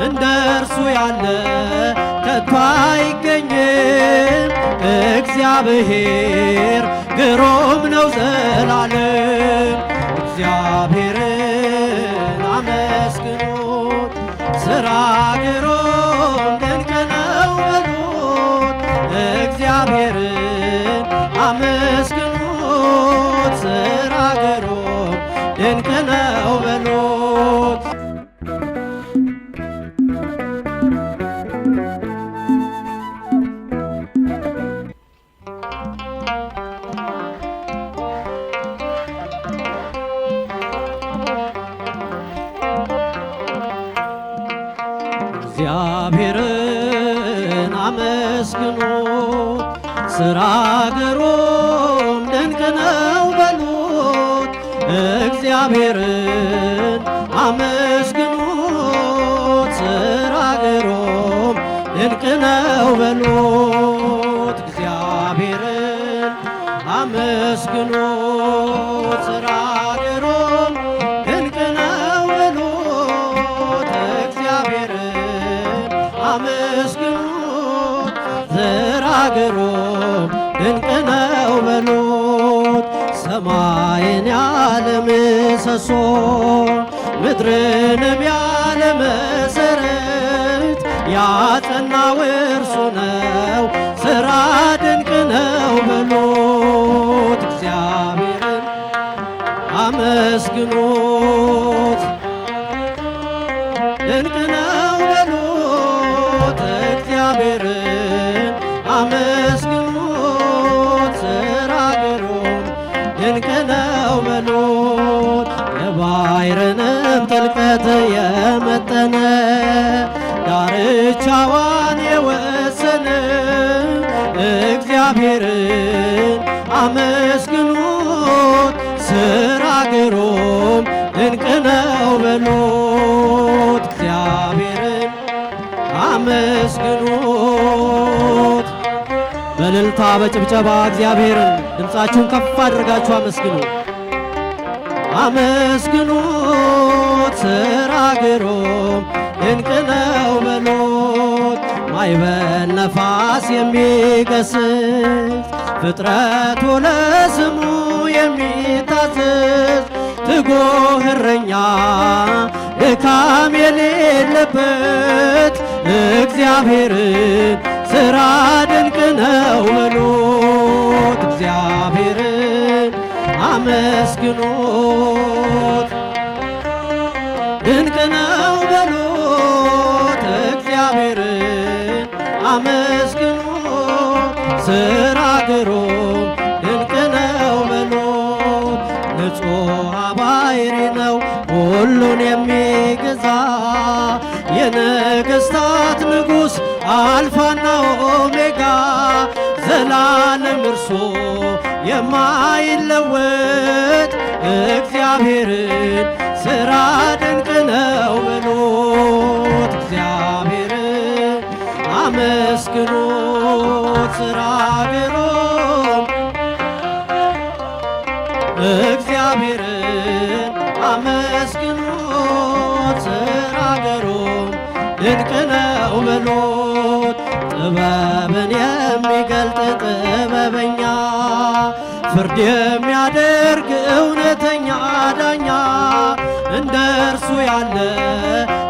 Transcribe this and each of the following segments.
እንደርሱ ያለ ከቶ አይገኝም። እግዚአብሔር ግሩም ነው ዘላለም። እግዚአብሔርን አመስግኑት ሥራ ግሩም ድንቅ ነው በሉት። እግዚአብሔርን አመስግኑት ሥራ ግሩም ድንቅ ነው በሉት። እግዚአብሔርን አመስግኑት ሥራ ግሩም ድንቅ ነው በሉት። እግዚአብሔርን አመስግኑት ሥራ ግሩም ድንቅ ነው በሉት። እግዚአብሔርን አመስግኑት ሥራ ግሩም ድንቅ ነው በሉት። እግዚአብሔርን አመስግኑት ሥራ ግሩም ድንቅ ነው በሉት። ሰማይን ያለ ምሰሶ ምድርንም ያለ መሠረት ያጸናው እርሱ ነው ሥራ ድንቅ ነው በሉት። እግዚአብሔርን አመስግኑት ድንቅ ነው በሉት። እግዚአብሔርን አመስግኑት ሥራ ግሩም ድንቅ ነው በሉት። የባሕርንም ጥልቀት የመጠነ ዳርቻዋን የወሰነ እግዚአብሔርን አመስግኑት ሥራ ግሩም ድንቅ ነው በሉት። እግዚአብሔርን አመስግኑት። በእልልታ በጭብጨባ እግዚአብሔርን ድምፃችሁን ከፍ አድርጋችሁ አመስግኑ። አመስግኑት ሥራ ግሩም ድንቅ ነው በሉት። ማዕበል ነፋስ የሚገስጽ ፍጥረቱ ለስሙ የሚታዘዝ ትጉህ እረኛ ድካም የሌለበት እግዚአብሔርን ሥራ ድንቅ ነው በሉት። እግዚአብሔርን አመስግኑት ድንቅ ነው በሉት። እግዚአብሔርን አመስግኑት ሥራ ግሩም ድንቅ ነው በሉት። ንጹሕ ባሕሪ ነው ሁሉን የሚገዛ የነገሥታት ንጉሥ አልፋና ኦሜጋ ዘላለም እርሱ የማይለወጥ እግዚአብሔርን ሥራ ድንቅ ነው በሉት። እግዚአብሔርን አመስግኑት ሥራ ግሩም እግዚአብሔርን አመስግኑት ሥራ ግሩም ድንቅ ነው በሉት። ጥበብን የሚገልጥ ጥበበኛ ፍርድ የሚያደርግ እውነተኛ ዳኛ እንደ እርሱ ያለ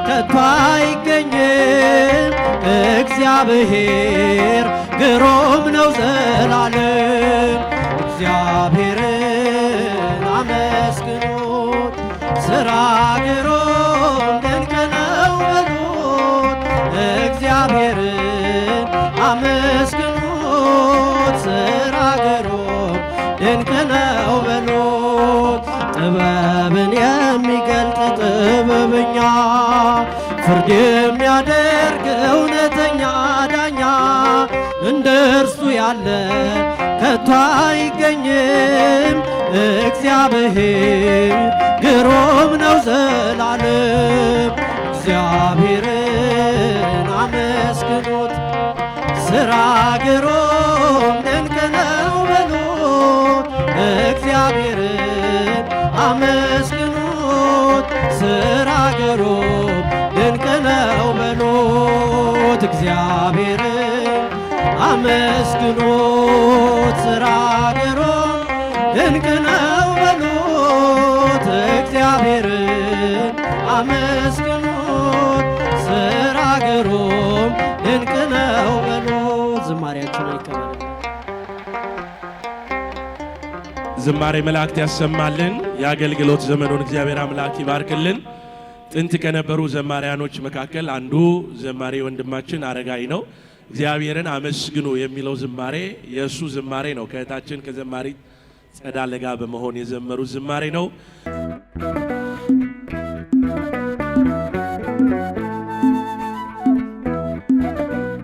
ከቶ አይገኝም። እግዚአብሔር ግሩም ነው ዘላለም። እግዚአብሔርን አመስግኑት ሥራ ግሩም ድንቅ ነው በሉት። እግዚአብሔርን አመስግኑት ሥራ ግሩም ድንቅ ነው በሉት። ጥበብን የሚገልጥ ጥበበኛ ፍርድ የሚያደርግ እውነተኛ ዳኛ እንደ እርሱ ያለ ከቶ አይገኝም። እግዚአብሔር ግሩም ነው ዘላለም። እግዚአብሔርን አመስግኑት ሥራ ግሩም ድንቅ ነው በሉት። እግዚአብሔርን አመስግኑት ሥራ ግሩም ድንቅ ነው። እግዚአብሔርን አመስግኖት ሥራ ግሩም ድንቅ ነው በሉት። እግዚአብሔርን አመስግኖት ሥራ ግሩም ድንቅ ነው በሉት። ዝማሬያችን አይቀበልም። ዝማሬ መላእክት ያሰማልን። የአገልግሎት ዘመኑን እግዚአብሔር አምላክ ይባርክልን። ጥንት ከነበሩ ዘማሪያኖች መካከል አንዱ ዘማሪ ወንድማችን አረጋይ ነው። እግዚአብሔርን አመስግኑ የሚለው ዝማሬ የእሱ ዝማሬ ነው። ከእህታችን ከዘማሪ ጸዳለ ጋር በመሆን የዘመሩት ዝማሬ ነው።